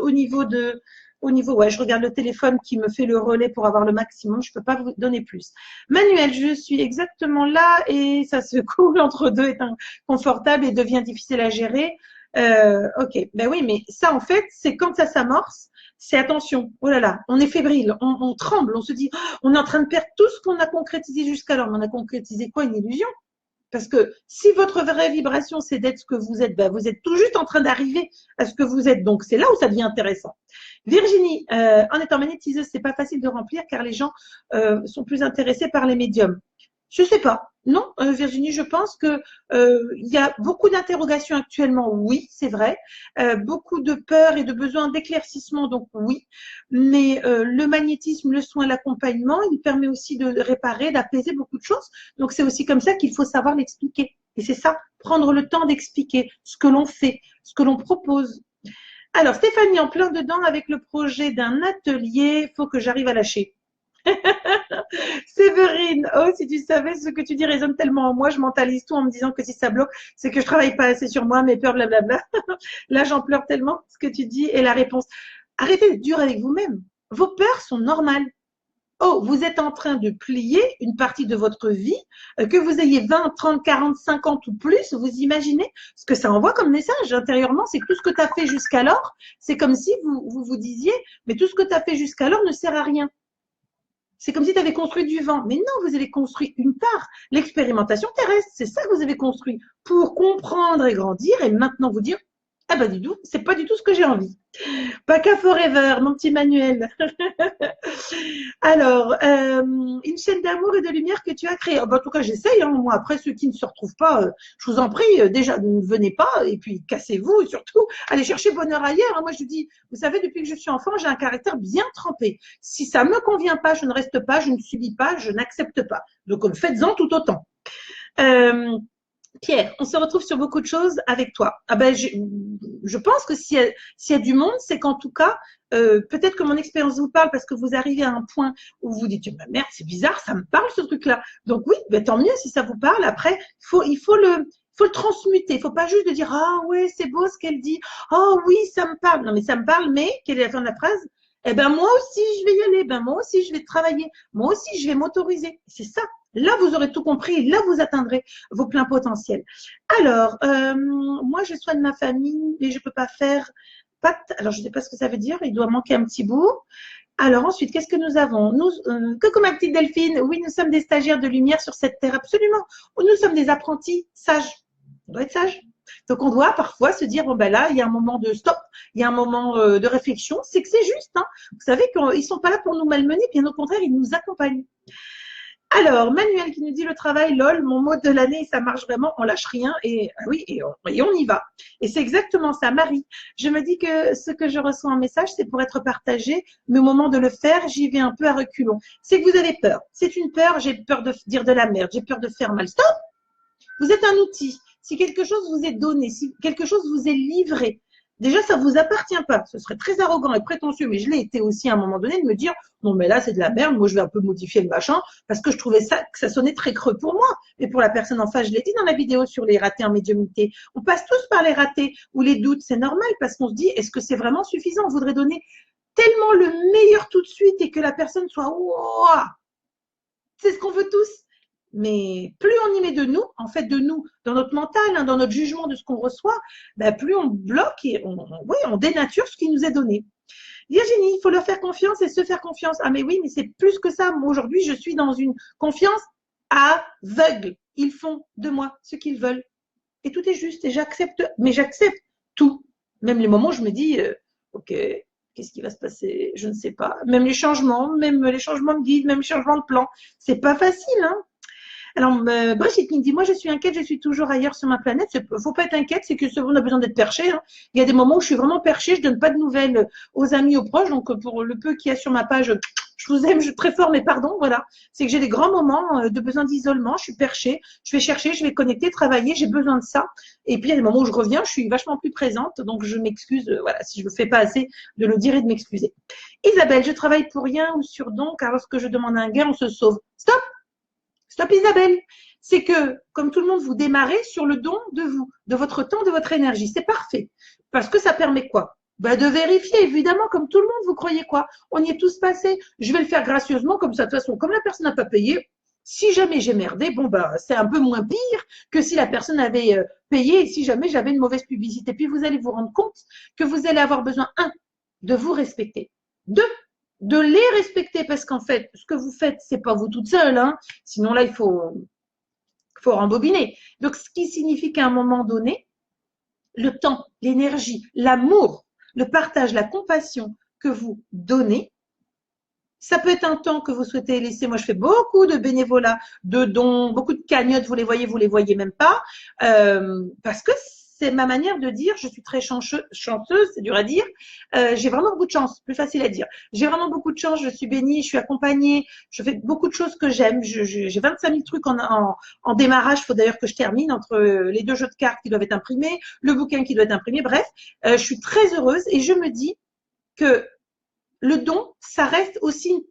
ouais, je regarde le téléphone qui me fait le relais pour avoir le maximum. Je peux pas vous donner plus. Manuel, je suis exactement là et ça se coule entre deux, est inconfortable et devient difficile à gérer. Ok, ben oui, mais ça en fait, c'est quand ça s'amorce, c'est attention. Oh là là, on est fébrile, on tremble, on se dit, oh, on est en train de perdre tout ce qu'on a concrétisé jusqu'alors. Mais on a concrétisé quoi? Une illusion. Parce que si votre vraie vibration, c'est d'être ce que vous êtes, ben vous êtes tout juste en train d'arriver à ce que vous êtes. Donc, c'est là où ça devient intéressant. Virginie, en étant magnétiseuse, c'est pas facile de remplir car les gens sont plus intéressés par les médiums. Je sais pas. Non, Virginie, je pense que il y a beaucoup d'interrogations actuellement. Oui, c'est vrai. Beaucoup de peur et de besoin d'éclaircissement. Donc oui, mais le magnétisme, le soin, l'accompagnement, il permet aussi de réparer, d'apaiser beaucoup de choses. Donc c'est aussi comme ça qu'il faut savoir l'expliquer. Et c'est ça, prendre le temps d'expliquer ce que l'on fait, ce que l'on propose. Alors Stéphanie, en plein dedans avec le projet d'un atelier, faut que j'arrive à lâcher. Séverine, oh, si tu savais ce que tu dis résonne tellement en moi, je mentalise tout en me disant que si ça bloque, c'est que je travaille pas assez sur moi, mes peurs, blablabla. Là, j'en pleure tellement ce que tu dis et la réponse. Arrêtez d'être dur avec vous-même. Vos peurs sont normales. Oh, vous êtes en train de plier une partie de votre vie, que vous ayez 20, 30, 40, 50 ou plus, vous imaginez ce que ça envoie comme message intérieurement, c'est que tout ce que tu as fait jusqu'alors, c'est comme si vous disiez, mais tout ce que tu as fait jusqu'alors ne sert à rien. C'est comme si tu avais construit du vent. Mais non, vous avez construit une part. L'expérimentation terrestre, c'est ça que vous avez construit pour comprendre et grandir et maintenant vous dire, ah bah dis donc, c'est pas du tout ce que j'ai envie. Paca Forever, mon petit Manuel. Alors, une chaîne d'amour et de lumière que tu as créée. Oh, bah, en tout cas, j'essaye. Hein. Moi, après, ceux qui ne se retrouvent pas, je vous en prie, déjà, ne venez pas et puis cassez-vous et surtout, allez chercher bonheur ailleurs. Hein. Moi, je dis, vous savez, depuis que je suis enfant, j'ai un caractère bien trempé. Si ça me convient pas, je ne reste pas, je ne subis pas, je n'accepte pas. Donc, faites-en tout autant. Pierre, on se retrouve sur beaucoup de choses avec toi. Ah ben, je pense que s'il y a du monde, c'est qu'en tout cas, peut-être que mon expérience vous parle parce que vous arrivez à un point où vous dites, bah, merde, c'est bizarre, ça me parle ce truc-là. Donc oui, ben, tant mieux si ça vous parle. Après, il faut le transmuter. Il faut pas juste de dire, ah ouais, c'est beau ce qu'elle dit. Oh oui, ça me parle. Non, mais ça me parle, mais quelle est la fin de la phrase? Eh ben, moi aussi, je vais y aller. Ben, moi aussi, je vais travailler. Moi aussi, je vais m'autoriser. C'est ça. Là, vous aurez tout compris. Là, vous atteindrez vos pleins potentiels. Alors, moi, je soigne ma famille, mais je peux pas faire alors, je ne sais pas ce que ça veut dire. Il doit manquer un petit bout. Alors, ensuite, qu'est-ce que nous avons? Coucou ma petite Delphine. Oui, nous sommes des stagiaires de lumière sur cette terre, absolument. Nous sommes des apprentis sages. On doit être sage. Donc, on doit parfois se dire, bon, ben là, il y a un moment de stop, il y a un moment de réflexion. C'est que c'est juste. Hein. Vous savez qu'ils ne sont pas là pour nous malmener, bien au contraire, ils nous accompagnent. Alors, Manuel qui nous dit le travail, lol, mon mot de l'année, ça marche vraiment, on lâche rien et oui, et on y va. Et c'est exactement ça, Marie. Je me dis que ce que je reçois en message, c'est pour être partagé, mais au moment de le faire, j'y vais un peu à reculons. C'est que vous avez peur. C'est une peur, j'ai peur de dire de la merde, j'ai peur de faire mal. Stop! Vous êtes un outil. Si quelque chose vous est donné, si quelque chose vous est livré, Déjà, ça vous appartient pas. Ce serait très arrogant et prétentieux, mais je l'ai été aussi à un moment donné de me dire, non, mais là, c'est de la merde. Moi, je vais un peu modifier le machin parce que je trouvais ça, que ça sonnait très creux pour moi. Et pour la personne en face, je l'ai dit dans la vidéo sur les ratés en médiumnité. On passe tous par les ratés ou les doutes. C'est normal parce qu'on se dit, est-ce que c'est vraiment suffisant? On voudrait donner tellement le meilleur tout de suite et que la personne soit, waouh, c'est ce qu'on veut tous. Mais plus on y met de nous, en fait, de nous, dans notre mental, hein, dans notre jugement de ce qu'on reçoit, ben, plus on bloque et oui, on dénature ce qui nous est donné. Virginie, il faut leur faire confiance et se faire confiance. Ah, mais oui, mais c'est plus que ça. Moi, aujourd'hui, je suis dans une confiance aveugle. Ils font de moi ce qu'ils veulent. Et tout est juste. Et j'accepte, mais j'accepte tout. Même les moments où je me dis, OK, qu'est-ce qui va se passer? Je ne sais pas. Même les changements de guide, même les changements de plan. C'est pas facile, hein. Alors, Brigitte qui me dit, moi, je suis inquiète, je suis toujours ailleurs sur ma planète. Il ne faut pas être inquiète, c'est que on a besoin d'être perché. Hein. Il y a des moments où je suis vraiment perché, je ne donne pas de nouvelles aux amis, aux proches. Donc, pour le peu qu'il y a sur ma page, je vous aime, je suis très fort, mais pardon, voilà. C'est que j'ai des grands moments de besoin d'isolement, je suis perché, je vais chercher, je vais connecter, travailler, j'ai besoin de ça. Et puis, il y a des moments où je reviens, je suis vachement plus présente. Donc, je m'excuse, voilà, si je ne le fais pas assez, de le dire et de m'excuser. Isabelle, je travaille pour rien ou sur don, car lorsque je demande un gain, on se sauve. Stop! Stop Isabelle, c'est que comme tout le monde, vous démarrez sur le don de vous, de votre temps, de votre énergie. C'est parfait. Parce que ça permet quoi? De vérifier, évidemment, comme tout le monde, vous croyez quoi? On y est tous passés. Je vais le faire gracieusement, comme ça, de toute façon, comme la personne n'a pas payé, si jamais j'ai merdé, bon, c'est un peu moins pire que si la personne avait payé et si jamais j'avais une mauvaise publicité. Puis vous allez vous rendre compte que vous allez avoir besoin, un, de vous respecter. Deux, de les respecter parce qu'en fait, ce que vous faites, c'est pas vous toute seule, hein. Sinon là, il faut rembobiner. Donc, ce qui signifie qu'à un moment donné, le temps, l'énergie, l'amour, le partage, la compassion que vous donnez, ça peut être un temps que vous souhaitez laisser. Moi, je fais beaucoup de bénévolat, de dons, beaucoup de cagnottes, vous les voyez même pas, parce que c'est ma manière de dire, je suis très chanceuse, c'est dur à dire, j'ai vraiment beaucoup de chance, plus facile à dire. J'ai vraiment beaucoup de chance, je suis bénie, je suis accompagnée, je fais beaucoup de choses que j'aime, j'ai 25 000 trucs en démarrage, il faut d'ailleurs que je termine entre les 2 jeux de cartes qui doivent être imprimés, le bouquin qui doit être imprimé, bref, je suis très heureuse et je me dis que le don, ça reste aussi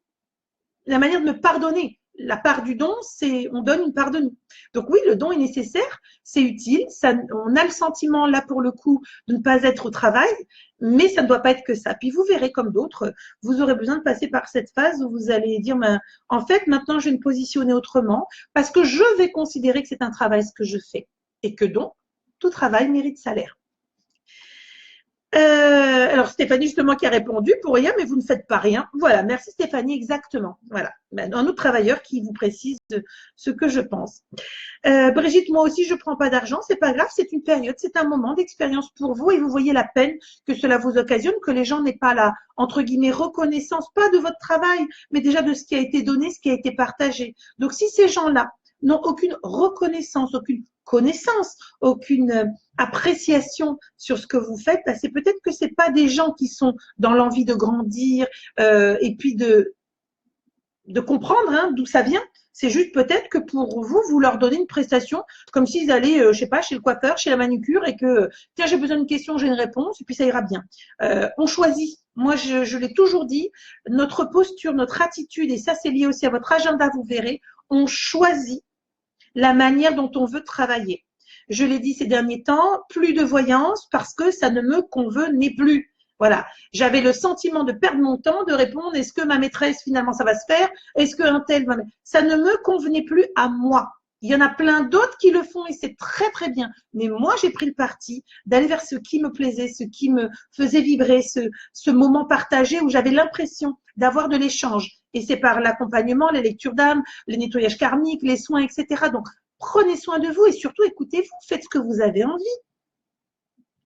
la manière de me pardonner. La part du don, c'est on donne une part de nous. Donc oui, le don est nécessaire, c'est utile, ça, on a le sentiment là pour le coup de ne pas être au travail, mais ça ne doit pas être que ça. Puis vous verrez comme d'autres, vous aurez besoin de passer par cette phase où vous allez dire, en fait, maintenant je vais me positionner autrement parce que je vais considérer que c'est un travail ce que je fais et que donc tout travail mérite salaire. Alors Stéphanie justement qui a répondu pour rien, mais vous ne faites pas rien. Voilà, merci Stéphanie, exactement. Voilà, un autre travailleur qui vous précise ce que je pense. Brigitte, moi aussi je prends pas d'argent, c'est pas grave, c'est une période, c'est un moment d'expérience pour vous et vous voyez la peine que cela vous occasionne, que les gens n'aient pas la entre guillemets reconnaissance, pas de votre travail, mais déjà de ce qui a été donné, ce qui a été partagé. Donc si ces gens-là n'ont aucune reconnaissance, aucune connaissance, aucune appréciation sur ce que vous faites, c'est peut-être que c'est pas des gens qui sont dans l'envie de grandir et puis de comprendre hein, d'où ça vient. C'est juste peut-être que pour vous, vous leur donnez une prestation comme s'ils allaient, je sais pas, chez le coiffeur, chez la manucure et que tiens, j'ai besoin d'une question, j'ai une réponse et puis ça ira bien. On choisit. Moi, je l'ai toujours dit, notre posture, notre attitude et ça, c'est lié aussi à votre agenda, vous verrez. On choisit la manière dont on veut travailler. Je l'ai dit ces derniers temps, plus de voyance parce que ça ne me convenait plus. Voilà, j'avais le sentiment de perdre mon temps, de répondre est-ce que ma maîtresse finalement ça va se faire? Est-ce qu'un tel va... Ça ne me convenait plus à moi. Il y en a plein d'autres qui le font et c'est très très bien. Mais moi j'ai pris le parti d'aller vers ce qui me plaisait, ce qui me faisait vibrer, ce moment partagé où j'avais l'impression d'avoir de l'échange. Et c'est par l'accompagnement, les lectures d'âme, le nettoyage karmique, les soins, etc. Donc prenez soin de vous et surtout écoutez-vous, faites ce que vous avez envie.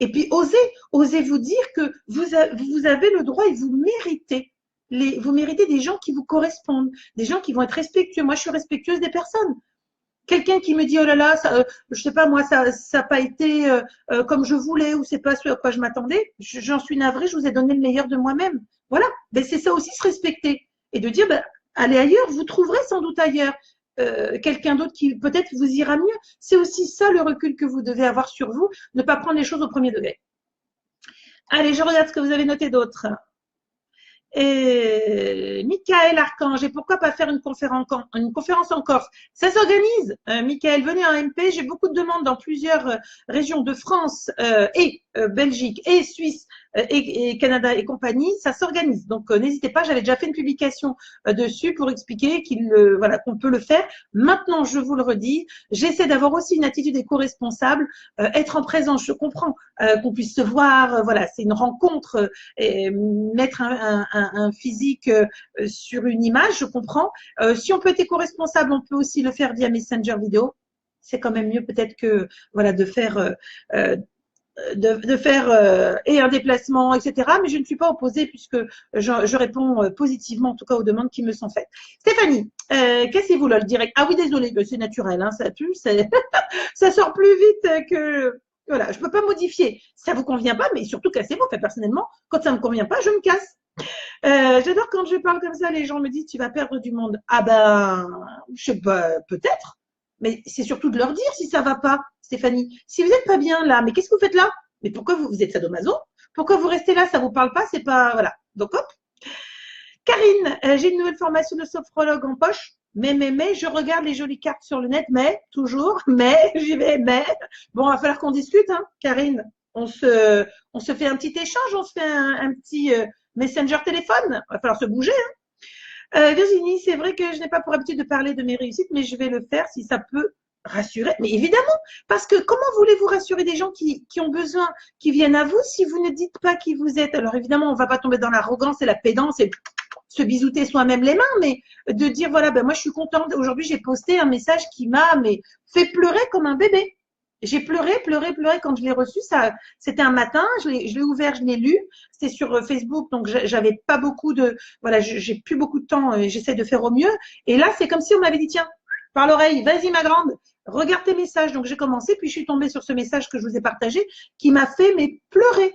Et puis osez vous dire que vous avez le droit et vous méritez des gens qui vous correspondent, des gens qui vont être respectueux. Moi, je suis respectueuse des personnes. Quelqu'un qui me dit oh là là, ça, je sais pas moi, ça n'a pas été comme je voulais ou c'est pas ce à quoi je m'attendais. J'en suis navrée, je vous ai donné le meilleur de moi-même. Voilà, ben, c'est ça aussi se respecter et de dire ben, allez ailleurs, vous trouverez sans doute ailleurs quelqu'un d'autre qui peut-être vous ira mieux. C'est aussi ça le recul que vous devez avoir sur vous, ne pas prendre les choses au premier degré. Allez, je regarde ce que vous avez noté d'autre. Et Michael Archange, et pourquoi pas faire une conférence en Corse? Ça s'organise. Michael, venez en MP. J'ai beaucoup de demandes dans plusieurs régions de France et Belgique et Suisse et Canada et compagnie. Ça s'organise. Donc n'hésitez pas. J'avais déjà fait une publication dessus pour expliquer voilà, qu'on peut le faire. Maintenant, je vous le redis, j'essaie d'avoir aussi une attitude éco-responsable, être en présence. Je comprends qu'on puisse se voir. Voilà, c'est une rencontre. Et mettre un physique sur une image, je comprends. Si on peut être éco-responsable, on peut aussi le faire via Messenger vidéo. C'est quand même mieux peut-être que voilà de faire et un déplacement, etc. Mais je ne suis pas opposée puisque je réponds positivement en tout cas aux demandes qui me sont faites. Stéphanie, cassez-vous là le direct. Ah oui, désolé, c'est naturel, hein, ça pue, ça sort plus vite que voilà, je peux pas modifier. Ça vous convient pas, mais surtout cassez-vous. Enfin, personnellement, quand ça me convient pas, je me casse. J'adore quand je parle comme ça, les gens me disent tu vas perdre du monde. Ah ben, je sais pas, peut-être, mais c'est surtout de leur dire si ça va pas, Stéphanie. Si vous n'êtes pas bien là, mais qu'est-ce que vous faites là? Mais pourquoi vous êtes sadomaso? Pourquoi vous restez là? Ça vous parle pas? C'est pas voilà. Donc hop. Karine, j'ai une nouvelle formation de sophrologue en poche. Mais, je regarde les jolies cartes sur le net, mais, toujours, mais, j'y vais, mais. Bon, il va falloir qu'on discute, hein, Karine. On se fait un petit échange, on se fait un petit messenger téléphone. Il va falloir se bouger, hein. Virginie, c'est vrai que je n'ai pas pour habitude de parler de mes réussites, mais je vais le faire si ça peut rassurer. Mais évidemment, parce que comment voulez-vous rassurer des gens qui ont besoin, qui viennent à vous, si vous ne dites pas qui vous êtes? Alors évidemment, on ne va pas tomber dans l'arrogance et la pédance et se bisouter soi-même les mains, mais de dire voilà, ben moi je suis contente. Aujourd'hui, j'ai posté un message qui m'a fait pleurer comme un bébé. J'ai pleuré quand je l'ai reçu. Ça, c'était un matin. Je l'ai ouvert, je l'ai lu. C'était sur Facebook, donc j'avais pas beaucoup de, voilà, j'ai plus beaucoup de temps. J'essaie de faire au mieux. Et là, c'est comme si on m'avait dit tiens, par l'oreille, vas-y ma grande, regarde tes messages. Donc j'ai commencé, puis je suis tombée sur ce message que je vous ai partagé, qui m'a fait pleurer.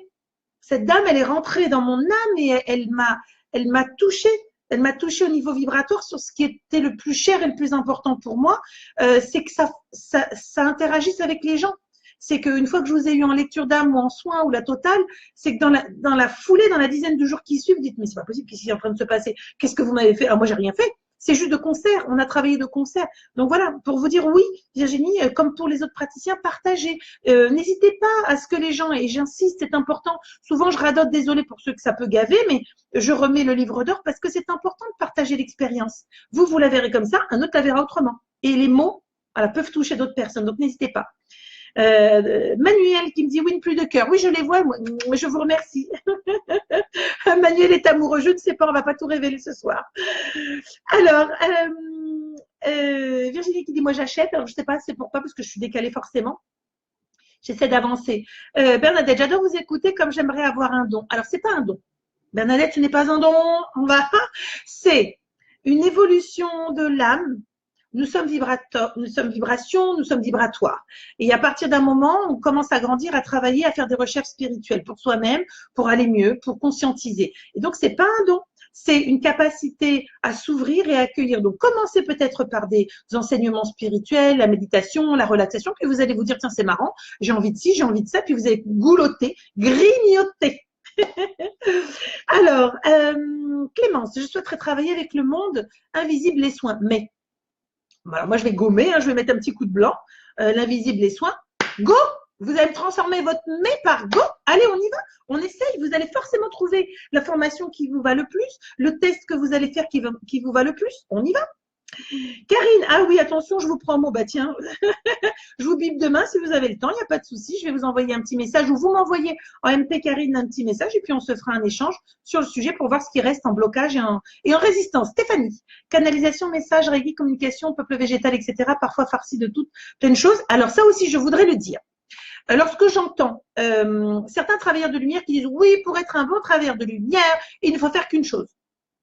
Cette dame, elle est rentrée dans mon âme et elle m'a touchée. Elle m'a touchée au niveau vibratoire sur ce qui était le plus cher et le plus important pour moi, c'est que ça interagisse avec les gens. C'est qu'une fois que je vous ai eu en lecture d'âme ou en soins ou la totale, c'est que dans la foulée, dans la dizaine de jours qui suivent, vous dites mais c'est pas possible, qu'est-ce qui est en train de se passer? Qu'est-ce que vous m'avez fait? Alors moi j'ai rien fait. C'est juste de concert. On a travaillé de concert. Donc voilà, pour vous dire oui, Virginie, comme pour les autres praticiens, partagez. N'hésitez pas à ce que les gens, et j'insiste, c'est important. Souvent, je radote, désolé pour ceux que ça peut gaver, mais je remets le livre d'or parce que c'est important de partager l'expérience. Vous la verrez comme ça, un autre la verra autrement. Et les mots, voilà, peuvent toucher d'autres personnes. Donc n'hésitez pas. Manuel qui me dit oui, plus de cœur. Oui, je les vois, moi, je vous remercie. Manuel est amoureux, je ne sais pas, on va pas tout révéler ce soir. Alors, Virginie qui dit moi j'achète, alors je sais pas c'est pourquoi, parce que je suis décalée forcément. J'essaie d'avancer. Bernadette, j'adore vous écouter comme j'aimerais avoir un don. Alors, c'est pas un don. Bernadette, ce n'est pas un don. C'est une évolution de l'âme. Nous sommes vibrations, nous sommes vibratoires. Et à partir d'un moment, on commence à grandir, à travailler, à faire des recherches spirituelles pour soi-même, pour aller mieux, pour conscientiser. Et donc, c'est pas un don. C'est une capacité à s'ouvrir et à accueillir. Donc, commencez peut-être par des enseignements spirituels, la méditation, la relaxation, puis vous allez vous dire, tiens, c'est marrant, j'ai envie de ci, j'ai envie de ça, puis vous allez goulotter, grignoter. Alors, Clémence, je souhaiterais travailler avec le monde invisible et soins, mais alors moi je vais gommer, hein, je vais mettre un petit coup de blanc, l'invisible et soins, go! Vous allez transformer votre mais par go. Allez, on y va. On essaye. Vous allez forcément trouver la formation qui vous va le plus, le test que vous allez faire qui vous va le plus. On y va. Karine, ah oui, attention, je vous prends mot. Bah tiens, je vous bip demain si vous avez le temps, il n'y a pas de souci. Je vais vous envoyer un petit message ou vous m'envoyez en MP Karine un petit message et puis on se fera un échange sur le sujet pour voir ce qui reste en blocage et en résistance. Stéphanie, canalisation, message, régie, communication, peuple végétal, etc. Parfois farci de toutes plein de choses. Alors ça aussi, je voudrais le dire. Lorsque j'entends certains travailleurs de lumière qui disent oui, pour être un bon travailleur de lumière, il ne faut faire qu'une chose.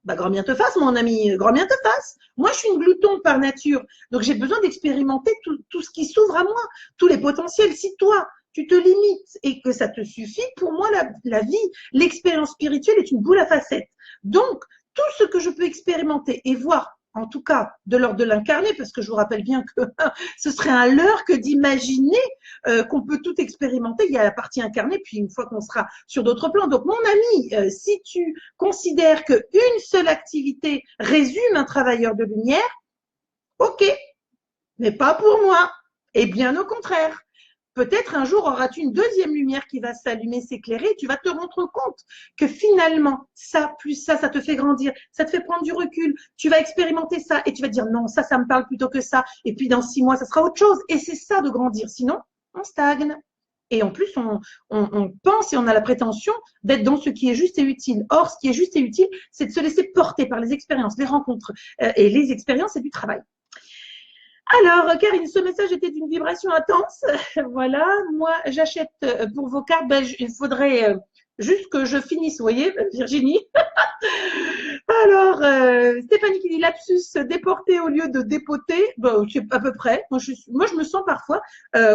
Bah, grand bien te fasse, mon ami, grand bien te fasse. Moi, je suis une glouton par nature, donc j'ai besoin d'expérimenter tout ce qui s'ouvre à moi, tous les potentiels. Si toi, tu te limites et que ça te suffit, pour moi, la vie, l'expérience spirituelle est une boule à facettes. Donc, tout ce que je peux expérimenter et voir en tout cas de l'ordre de l'incarné, parce que je vous rappelle bien que ce serait un leurre que d'imaginer qu'on peut tout expérimenter. Il y a la partie incarnée, puis une fois qu'on sera sur d'autres plans. Donc, mon ami, si tu considères qu'une seule activité résume un travailleur de lumière, ok, mais pas pour moi. Et bien au contraire. Peut-être un jour auras-tu une deuxième lumière qui va s'allumer, s'éclairer, et tu vas te rendre compte que finalement, ça plus ça te fait grandir, ça te fait prendre du recul, tu vas expérimenter ça et tu vas dire non, ça me parle plutôt que ça, et puis dans 6 mois, ça sera autre chose. Et c'est ça de grandir, sinon, on stagne. Et en plus, on pense et on a la prétention d'être dans ce qui est juste et utile. Or, ce qui est juste et utile, c'est de se laisser porter par les expériences, les rencontres. Et les expériences, c'est du travail. Alors, Karine, ce message était d'une vibration intense. Voilà, moi, j'achète pour vos cartes, il faudrait juste que je finisse, vous voyez, Virginie. Alors, Stéphanie qui dit lapsus déporté au lieu de dépoter, c'est à peu près. Moi, je me sens parfois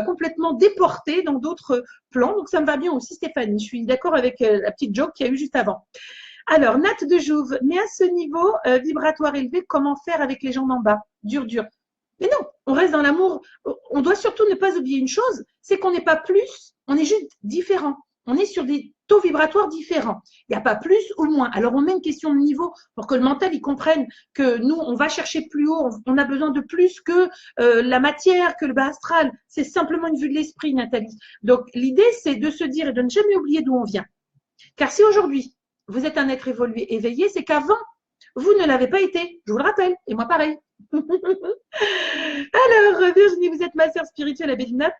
complètement déportée dans d'autres plans, donc ça me va bien aussi, Stéphanie. Je suis d'accord avec la petite joke qu'il y a eu juste avant. Alors, Nat de Jouve, mais à ce niveau vibratoire élevé, comment faire avec les gens d'en bas? Dur, dur. Mais non, on reste dans l'amour. On doit surtout ne pas oublier une chose, c'est qu'on n'est pas plus, on est juste différent. On est sur des taux vibratoires différents. Il n'y a pas plus ou moins. Alors, on met une question de niveau pour que le mental, il comprenne que nous, on va chercher plus haut, on a besoin de plus que la matière, que le bas astral. C'est simplement une vue de l'esprit, Nathalie. Donc, l'idée, c'est de se dire et de ne jamais oublier d'où on vient. Car si aujourd'hui, vous êtes un être évolué, éveillé, c'est qu'avant, vous ne l'avez pas été. Je vous le rappelle. Et moi, pareil. Alors, Virginie, vous êtes ma sœur spirituelle, Abélinat,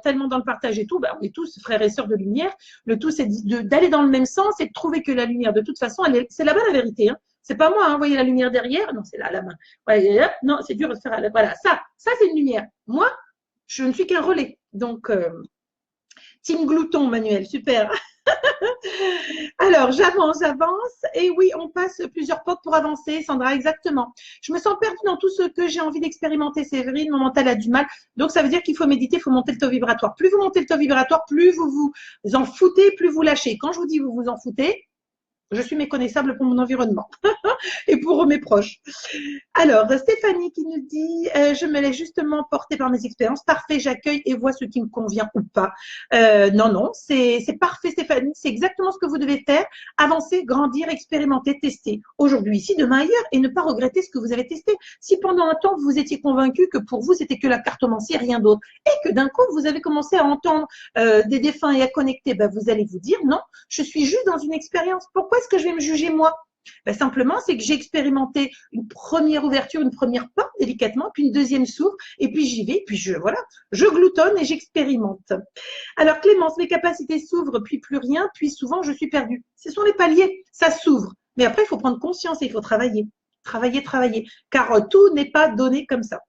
tellement dans le partage et tout, on est tous frères et sœurs de lumière. Le tout, c'est d'aller dans le même sens et de trouver que la lumière, de toute façon, c'est là-bas la vérité. Hein. C'est pas moi, hein, vous voyez la lumière derrière? Non, c'est là, à la main. Ouais, non, c'est dur de faire. Voilà, ça c'est une lumière. Moi, je ne suis qu'un relais. Donc, team glouton, Manuel, super. Alors, j'avance. Et oui, on passe plusieurs portes pour avancer, Sandra, exactement. Je me sens perdue dans tout ce que j'ai envie d'expérimenter, Séverine. Mon mental a du mal. Donc, ça veut dire qu'il faut méditer, il faut monter le taux vibratoire. Plus vous montez le taux vibratoire, plus vous vous en foutez, plus vous lâchez. Quand je vous dis vous vous en foutez, je suis méconnaissable pour mon environnement et pour mes proches. Alors, Stéphanie qui nous dit je me laisse justement porter par mes expériences. Parfait, j'accueille et vois ce qui me convient ou pas. Non, c'est parfait, Stéphanie. C'est exactement ce que vous devez faire. Avancer, grandir, expérimenter, tester. Aujourd'hui, ici, demain, ailleurs, et ne pas regretter ce que vous avez testé. Si pendant un temps, vous étiez convaincu que pour vous, c'était que la cartomancie et rien d'autre, et que d'un coup, vous avez commencé à entendre des défunts et à connecter, vous allez vous dire non, je suis juste dans une expérience. Pourquoi est-ce que je vais me juger moi? Simplement, c'est que j'ai expérimenté une première ouverture, une première porte délicatement, puis une deuxième s'ouvre, et puis j'y vais, puis je gloutonne et j'expérimente. Alors Clémence, mes capacités s'ouvrent, puis plus rien, puis souvent je suis perdue. Ce sont les paliers, ça s'ouvre. Mais après, il faut prendre conscience et il faut travailler, car tout n'est pas donné comme ça.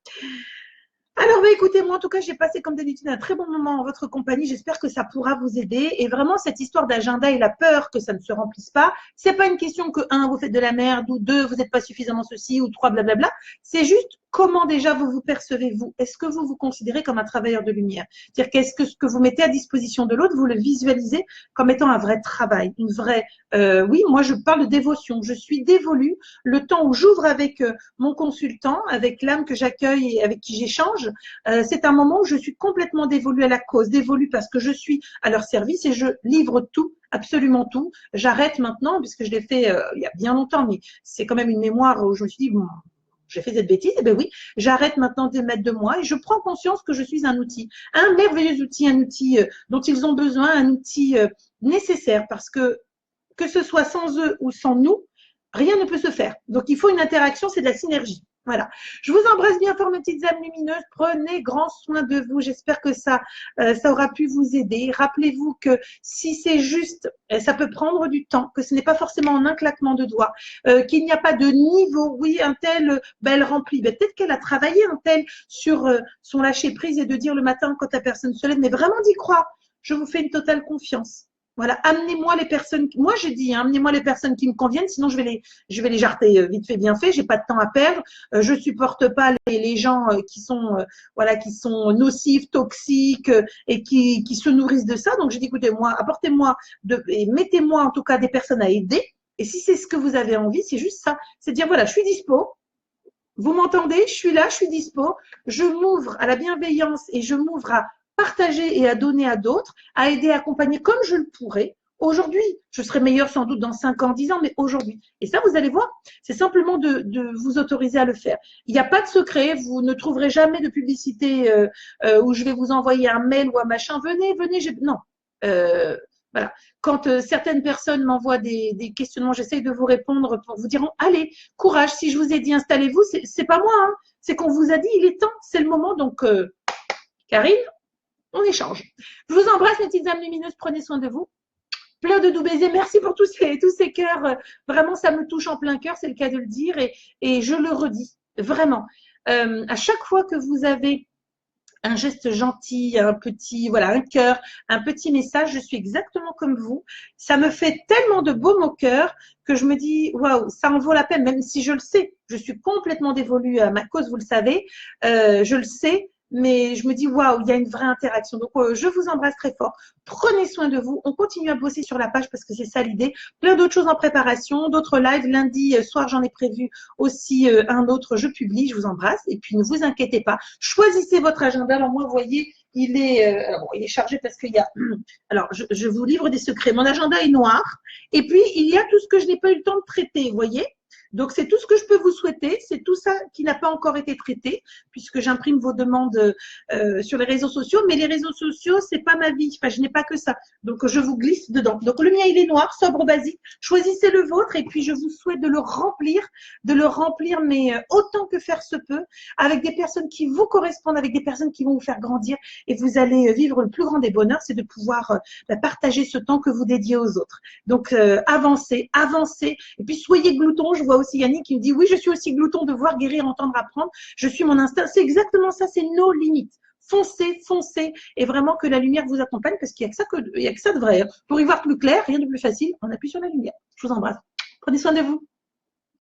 Alors, écoutez, moi, en tout cas, j'ai passé comme d'habitude un très bon moment en votre compagnie. J'espère que ça pourra vous aider. Et vraiment, cette histoire d'agenda et la peur que ça ne se remplisse pas, c'est pas une question que, un, vous faites de la merde, ou deux, vous n'êtes pas suffisamment ceci, ou trois, blablabla. C'est juste comment déjà vous vous percevez, vous. Est-ce que vous vous considérez comme un travailleur de lumière? C'est-à-dire qu'est-ce que ce que vous mettez à disposition de l'autre, vous le visualisez comme étant un vrai travail, une vraie… oui, moi, je parle de dévotion. Je suis dévolue. Le temps où j'ouvre avec mon consultant, avec l'âme que j'accueille et avec qui j'échange, c'est un moment où je suis complètement dévolue à la cause, dévolue parce que je suis à leur service et je livre tout, absolument tout. J'arrête maintenant, puisque je l'ai fait il y a bien longtemps, mais c'est quand même une mémoire où je me suis dit, bon, j'ai fait cette bêtise, et oui, j'arrête maintenant de mettre de moi et je prends conscience que je suis un outil, un merveilleux outil, un outil dont ils ont besoin, un outil nécessaire parce que ce soit sans eux ou sans nous, rien ne peut se faire. Donc, il faut une interaction, c'est de la synergie. Voilà. Je vous embrasse bien fort, mes petites âmes lumineuses. Prenez grand soin de vous. J'espère que ça aura pu vous aider. Rappelez-vous que si c'est juste, ça peut prendre du temps, que ce n'est pas forcément en un claquement de doigts, qu'il n'y a pas de niveau. Oui, un tel, elle remplit. Peut-être qu'elle a travaillé un tel sur son lâcher prise et de dire le matin quand la personne se lève, mais vraiment d'y croire. Je vous fais une totale confiance. Voilà, amenez-moi les personnes. Moi, j'ai dit, amenez-moi les personnes qui me conviennent, sinon je vais les jarter vite fait, bien fait. J'ai pas de temps à perdre. Je supporte pas les gens qui sont nocifs, toxiques et qui se nourrissent de ça. Donc j'ai dit, écoutez, moi, apportez-moi et mettez-moi en tout cas des personnes à aider. Et si c'est ce que vous avez envie, c'est juste ça. C'est dire voilà, je suis dispo. Vous m'entendez? Je suis là, je suis dispo. Je m'ouvre à la bienveillance et je m'ouvre à partager et à donner à d'autres, à aider, à accompagner comme je le pourrais. Aujourd'hui, je serai meilleure sans doute dans 5 ans, 10 ans, mais aujourd'hui. Et ça, vous allez voir, c'est simplement de vous autoriser à le faire. Il n'y a pas de secret, vous ne trouverez jamais de publicité où je vais vous envoyer un mail ou un machin. Venez, venez, non. Euh, voilà. Quand certaines personnes m'envoient des questionnements, j'essaye de vous répondre pour vous dire allez, courage. Si je vous ai dit installez-vous, c'est pas moi, hein, c'est qu'on vous a dit il est temps, c'est le moment. Donc, Karine, on échange. Je vous embrasse, mes petites âmes lumineuses. Prenez soin de vous. Plein de doux baisers. Merci pour tous ces cœurs. Vraiment, ça me touche en plein cœur, c'est le cas de le dire. Et je le redis, vraiment. À chaque fois que vous avez un geste gentil, un petit, voilà, un cœur, un petit message, je suis exactement comme vous. Ça me fait tellement de baume au cœur que je me dis, waouh, ça en vaut la peine, même si je le sais. Je suis complètement dévolue à ma cause, vous le savez. Je le sais. Mais je me dis, waouh, il y a une vraie interaction. Donc, je vous embrasse très fort. Prenez soin de vous. On continue à bosser sur la page parce que c'est ça l'idée. Plein d'autres choses en préparation, d'autres lives. Lundi soir, j'en ai prévu aussi un autre. Je publie. Je vous embrasse. Et puis, ne vous inquiétez pas. Choisissez votre agenda. Alors, moi, vous voyez, il est chargé parce qu'il y a. Alors, je vous livre des secrets. Mon agenda est noir. Et puis, il y a tout ce que je n'ai pas eu le temps de traiter. Vous voyez? Donc, c'est tout ce que je peux vous souhaiter. C'est tout ça qui n'a pas encore été traité, puisque j'imprime vos demandes sur les réseaux sociaux. Mais les réseaux sociaux, c'est pas ma vie. Enfin, je n'ai pas que ça. Donc, je vous glisse dedans. Donc, le mien, il est noir, sobre, basique. Choisissez le vôtre et puis je vous souhaite de le remplir, mais autant que faire se peut, avec des personnes qui vous correspondent, avec des personnes qui vont vous faire grandir. Et vous allez vivre le plus grand des bonheurs, c'est de pouvoir partager ce temps que vous dédiez aux autres. Donc, avancez, avancez. Et puis, soyez glouton. Je vois aussi Yannick qui me dit, oui, je suis aussi glouton de voir, guérir, entendre, apprendre. Je suis mon instinct. C'est exactement ça, c'est nos limites. Foncez, foncez, et vraiment que la lumière vous accompagne, parce qu'il n'y a que ça de vrai. Pour y voir plus clair, rien de plus facile, on appuie sur la lumière. Je vous embrasse. Prenez soin de vous.